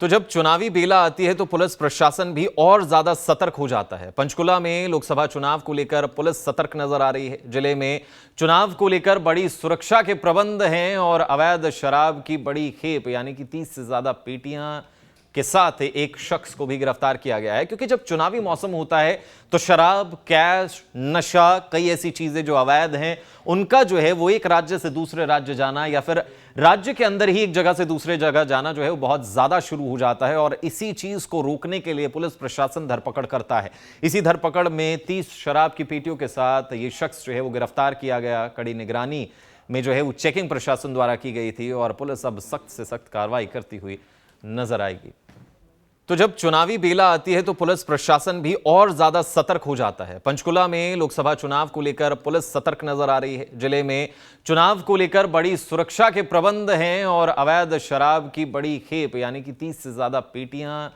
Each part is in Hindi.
तो जब चुनावी बेला आती है तो पुलिस प्रशासन भी और ज्यादा सतर्क हो जाता है। पंचकुला में लोकसभा चुनाव को लेकर पुलिस सतर्क नजर आ रही है। जिले में चुनाव को लेकर बड़ी सुरक्षा के प्रबंध हैं और अवैध शराब की बड़ी खेप यानी कि 30 से ज्यादा पेटियां के साथ एक शख्स को भी गिरफ्तार किया गया है, क्योंकि जब चुनावी मौसम होता है तो शराब, कैश, नशा, कई ऐसी चीजें जो अवैध हैं उनका जो है वो एक राज्य से दूसरे राज्य जाना या फिर राज्य के अंदर ही एक जगह से दूसरे जगह जाना जो है वो बहुत ज्यादा शुरू हो जाता है। और इसी चीज को रोकने के लिए पुलिस प्रशासन धरपकड़ करता है। इसी धरपकड़ में 30 शराब की पेटियों के साथ ये शख्स जो है वो गिरफ्तार किया गया। कड़ी निगरानी में जो है वो चेकिंग प्रशासन द्वारा की गई थी और पुलिस अब सख्त से सख्त कार्रवाई करती हुई नजर आएगी। तो जब चुनावी बेला आती है तो पुलिस प्रशासन भी और ज्यादा सतर्क हो जाता है। पंचकुला में लोकसभा चुनाव को लेकर पुलिस सतर्क नजर आ रही है। जिले में चुनाव को लेकर बड़ी सुरक्षा के प्रबंध हैं और अवैध शराब की बड़ी खेप यानी कि 30 से ज्यादा पेटियां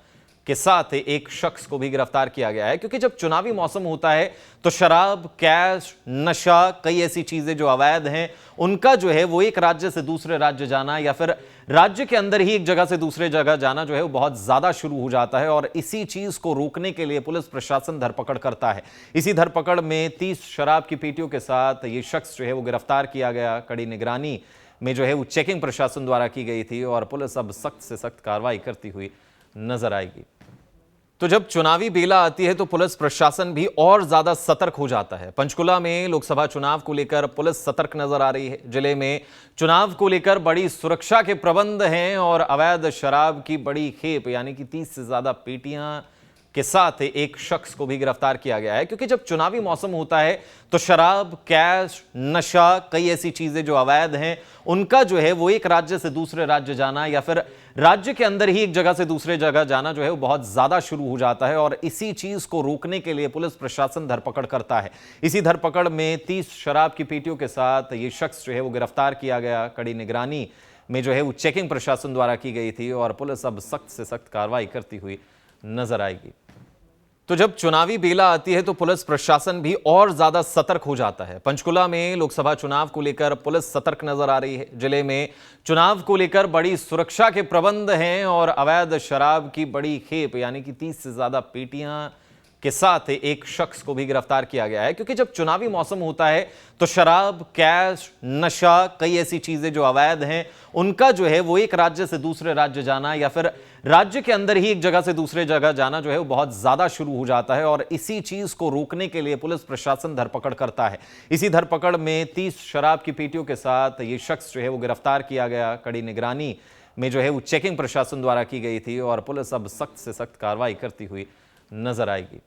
के साथ एक शख्स को भी गिरफ्तार किया गया है, क्योंकि जब चुनावी मौसम होता है तो शराब, कैश, नशा, कई ऐसी चीजें जो अवैध हैं उनका जो है वो एक राज्य से दूसरे राज्य जाना या फिर राज्य के अंदर ही एक जगह से दूसरे जगह जाना जो है वो बहुत ज्यादा शुरू हो जाता है। और इसी चीज को रोकने के लिए पुलिस प्रशासन धरपकड़ करता है। इसी धरपकड़ में 30 शराब की पेटियों के साथ ये शख्स जो है वो गिरफ्तार किया गया। कड़ी निगरानी में जो है वो चेकिंग प्रशासन द्वारा की गई थी और पुलिस अब सख्त से सख्त कार्रवाई करती हुई नजर आएगी। तो जब चुनावी बेला आती है तो पुलिस प्रशासन भी और ज्यादा सतर्क हो जाता है। पंचकुला में लोकसभा चुनाव को लेकर पुलिस सतर्क नजर आ रही है। जिले में चुनाव को लेकर बड़ी सुरक्षा के प्रबंध हैं और अवैध शराब की बड़ी खेप यानी कि 30 से ज्यादा पेटियां के साथ एक शख्स को भी गिरफ्तार किया गया है, क्योंकि जब चुनावी मौसम होता है तो शराब, कैश, नशा, कई ऐसी चीजें जो अवैध हैं उनका जो है वो एक राज्य से दूसरे राज्य जाना या फिर राज्य के अंदर ही एक जगह से दूसरे जगह जाना जो है वो बहुत ज्यादा शुरू हो जाता है। और इसी चीज को रोकने के लिए पुलिस प्रशासन धरपकड़ करता है। इसी धरपकड़ में 30 शराब की पेटियों के साथ ये शख्स जो है वो गिरफ्तार किया गया। कड़ी निगरानी में जो है वो चेकिंग प्रशासन द्वारा की गई थी और पुलिस अब सख्त से सख्त कार्रवाई करती हुई नजर आएगी। तो जब चुनावी बेला आती है तो पुलिस प्रशासन भी और ज्यादा सतर्क हो जाता है। पंचकुला में लोकसभा चुनाव को लेकर पुलिस सतर्क नजर आ रही है। जिले में चुनाव को लेकर बड़ी सुरक्षा के प्रबंध हैं और अवैध शराब की बड़ी खेप यानी कि 30 से ज्यादा पेटियां के साथ एक शख्स को भी गिरफ्तार किया गया है, क्योंकि जब चुनावी मौसम होता है तो शराब, कैश, नशा, कई ऐसी चीजें जो अवैध हैं उनका जो है वो एक राज्य से दूसरे राज्य जाना या फिर राज्य के अंदर ही एक जगह से दूसरे जगह जाना जो है वो बहुत ज्यादा शुरू हो जाता है। और इसी चीज को रोकने के लिए पुलिस प्रशासन धरपकड़ करता है। इसी धरपकड़ में 30 शराब की पेटियों के साथ ये शख्स जो है वो गिरफ्तार किया गया। कड़ी निगरानी में जो है वो चेकिंग प्रशासन द्वारा की गई थी और पुलिस अब सख्त से सख्त कार्रवाई करती हुई नजर आएगी।